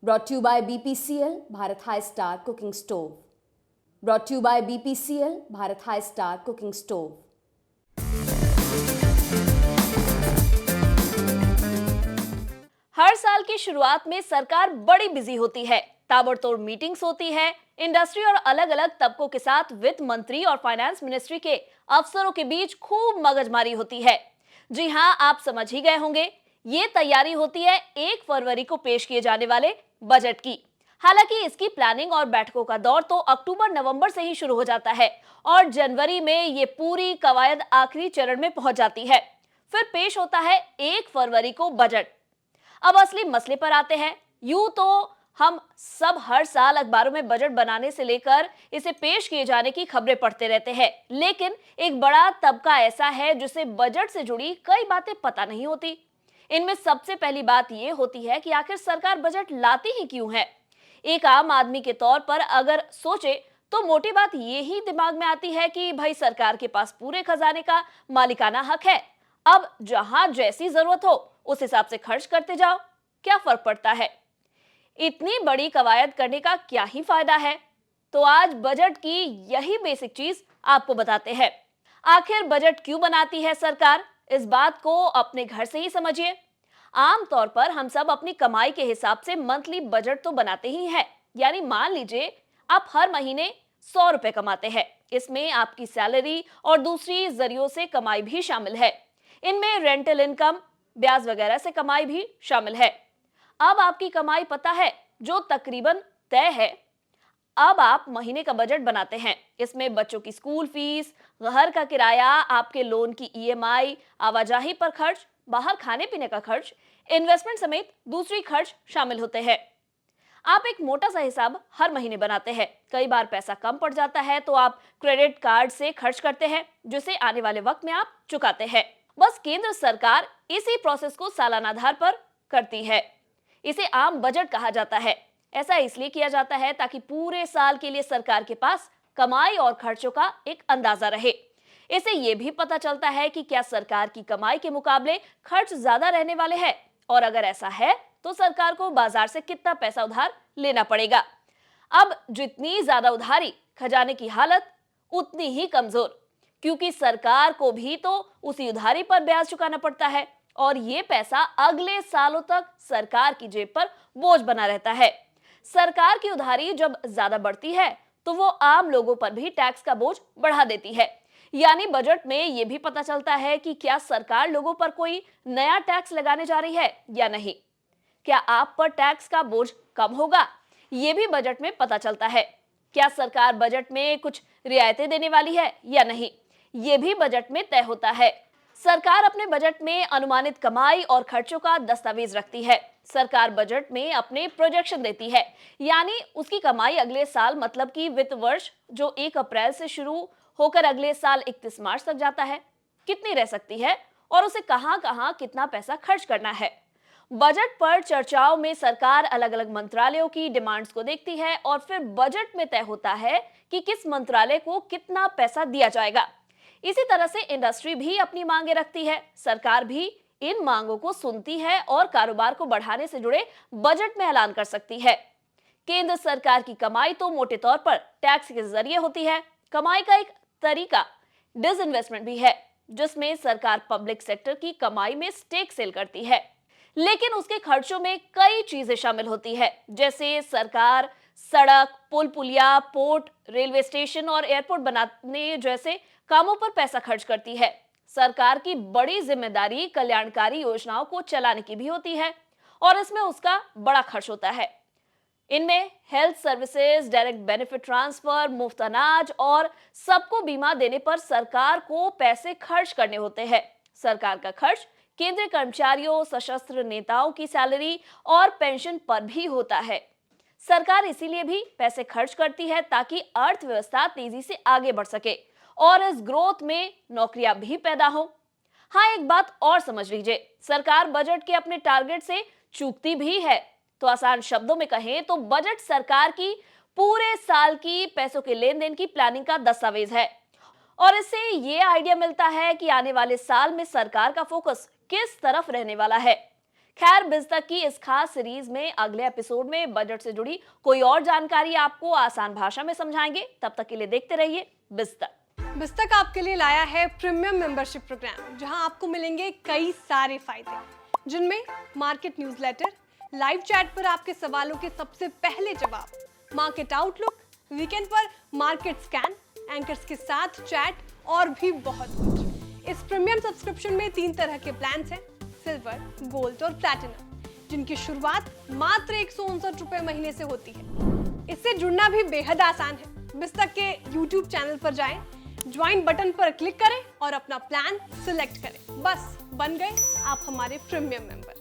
Brought to you by BPCL, Bharat High Star Cooking Stove. Brought to you by BPCL, Bharat High Star Cooking Stove. हर साल की शुरुआत में सरकार बड़ी busy होती है, ताबड़तोड़ मीटिंग्स होती है, इंडस्ट्री और अलग अलग तबकों के साथ वित्त मंत्री और फाइनेंस मिनिस्ट्री के अफसरों के बीच खूब मगजमारी होती है। जी हां, आप समझ ही गए होंगे, ये तैयारी होती है 1 फरवरी को पेश किए जाने वाले बजट की। हालांकि इसकी प्लानिंग और बैठकों का दौर तो अक्टूबर-नवंबर से ही शुरू हो जाता है और जनवरी में ये पूरी कवायद आखिरी चरण में पहुंच जाती है। फिर पेश होता है 1 फरवरी को बजट। अब असली मसले पर आते हैं। यूं तो हम सब हर साल अखबारों में बजट बनाने से लेकर इसे पेश किए जाने की खबरें पढ़ते रहते हैं, लेकिन एक बड़ा तबका ऐसा है जिसे बजट से जुड़ी कई बातें पता नहीं होती। इनमें सबसे पहली बात यह होती है कि आखिर सरकार बजट लाती ही क्यों है। एक आम आदमी के तौर पर अगर सोचे तो मोटी बात ये ही दिमाग में आती है कि भाई सरकार के पास पूरे खजाने का मालिकाना हक है, अब जहां जैसी जरूरत हो उस हिसाब से खर्च करते जाओ, क्या फर्क पड़ता है। इतनी बड़ी कवायद करने का क्या ही फायदा है। तो आज बजट की यही बेसिक चीज आपको बताते हैं। आखिर बजट क्यों बनाती है सरकार, इस बात को अपने घर से ही समझिए। आमतौर पर हम सब अपनी कमाई के हिसाब से मंथली बजट तो बनाते ही हैं। यानी मान लीजिए आप हर महीने 100 रुपए कमाते हैं, इसमें आपकी सैलरी और दूसरी जरियों से कमाई भी शामिल है। इनमें रेंटल इनकम, ब्याज वगैरह से कमाई भी शामिल है। अब आपकी कमाई पता है जो तकरीबन तय है। अब आप महीने का बजट बनाते हैं। इसमें बच्चों की स्कूल फीस, घर का किराया, आपके लोन की ईएमआई, आवाजाही पर खर्च, बाहर खाने पीने का खर्च, इन्वेस्टमेंट समेत दूसरी खर्च शामिल होते हैं। आप एक मोटा सा हिसाब हर महीने बनाते हैं। कई बार पैसा कम पड़ जाता है तो आप क्रेडिट कार्ड से खर्च करते हैं, जिसे आने वाले वक्त में आप चुकाते हैं। बस केंद्र सरकार इसी प्रोसेस को सालाना आधार पर करती है। इसे आम बजट कहा जाता है। ऐसा इसलिए किया जाता है ताकि पूरे साल के लिए सरकार के पास कमाई और खर्चों का एक अंदाजा रहे। इससे यह भी पता चलता है कि क्या सरकार की कमाई के मुकाबले खर्च ज्यादा रहने वाले हैं, और अगर ऐसा है तो सरकार को बाजार से कितना पैसा उधार लेना पड़ेगा। अब जितनी ज्यादा उधारी, खजाने की हालत उतनी ही कमजोर, क्योंकि सरकार को भी तो उसी उधारी पर ब्याज चुकाना पड़ता है और ये पैसा अगले सालों तक सरकार की जेब पर बोझ बना रहता है। सरकार की उधारी जब ज्यादा बढ़ती है तो वो आम लोगों पर भी टैक्स का बोझ बढ़ा देती है। यानी बजट में ये भी पता चलता है कि क्या सरकार लोगों पर कोई नया टैक्स लगाने जा रही है या नहीं। क्या आप पर टैक्स का बोझ कम होगा, ये भी बजट में पता चलता है। क्या सरकार बजट में कुछ रियायतें देने वाली है या नहीं, ये भी बजट में तय होता है। सरकार अपने बजट में अनुमानित कमाई और खर्चों का दस्तावेज रखती है। सरकार बजट में अपने प्रोजेक्शन देती है, यानी उसकी कमाई अगले साल मतलब कि वित्त वर्ष जो 1 अप्रैल से शुरू होकर अगले साल 31 मार्च तक जाता है, कितनी रह सकती है और उसे कहां-कहां कितना पैसा खर्च करना है। बजट पर चर्चाओं में सरकार अलग अलग मंत्रालयों की डिमांड्स को देखती है और फिर बजट में तय होता है कि किस मंत्रालय को कितना पैसा दिया जाएगा। इसी तरह से इंडस्ट्री भी अपनी मांगे रखती है। सरकार भी इन मांगों को सुनती है और कारोबार को बढ़ाने से जुड़े बजट में ऐलान कर सकती है। केंद्र सरकार की कमाई तो मोटे तौर पर टैक्स के जरिए होती है। कमाई का एक तरीका डिसइन्वेस्टमेंट भी है, जिसमें सरकार पब्लिक सेक्टर की कमाई में स्टेक सेल करती है। लेकिन उसके खर्चों में कई चीजें शामिल होती है, जैसे सरकार सड़क, पुल पुलिया, पोर्ट, रेलवे स्टेशन और एयरपोर्ट बनाने जैसे कामों पर पैसा खर्च करती है। सरकार की बड़ी जिम्मेदारी कल्याणकारी योजनाओं को चलाने की भी होती है और इसमें उसका बड़ा खर्च होता है। इनमें health services, direct benefit transfer, मुफ्त अनाज और सबको बीमा देने पर सरकार को पैसे खर्च करने होते हैं। सरकार का खर्च केंद्रीय कर्मचारियों, सशस्त्र नेताओं की सैलरी और पेंशन पर भी होता है। सरकार इसीलिए भी पैसे खर्च करती है ताकि अर्थव्यवस्था तेजी से आगे बढ़ सके और इस ग्रोथ में नौकरियां भी पैदा हो। हाँ, एक बात और समझ लीजिए, सरकार बजट के अपने टारगेट से चूकती भी है। तो आसान शब्दों में कहें तो बजट सरकार की पूरे साल की पैसों के लेन देन की प्लानिंग का दस्तावेज है और इससे ये आइडिया मिलता है कि आने वाले साल में सरकार का फोकस किस तरफ रहने वाला है। खैर, बिस्तक की इस खास सीरीज में अगले एपिसोड में बजट से जुड़ी कोई और जानकारी आपको आसान भाषा में समझाएंगे। तब तक के लिए देखते रहिए बिस्तक। बिस्तक आपके लिए लाया है प्रीमियम मेंबरशिप प्रोग्राम, जहां आपको मिलेंगे कई सारे फायदे, जिनमें मार्केट न्यूज़लेटर, लाइव चैट पर आपके सवालों के सबसे पहले जवाब, मार्केट आउटलुक, वीकेंड पर मार्केट स्कैन, एंकर्स के साथ चैट और भी बहुत कुछ। इस प्रीमियम सब्सक्रिप्शन में 3 तरह के प्लान्स हैं, सिल्वर, गोल्ड और प्लैटिनम, जिनकी शुरुआत मात्र 159 रुपए महीने से होती है। इससे जुड़ना भी बेहद आसान है। बिस्तक के YouTube चैनल पर जाएं, ज्वाइन बटन पर क्लिक करें और अपना प्लान सिलेक्ट करें। बस बन गए आप हमारे प्रीमियम मेंबर।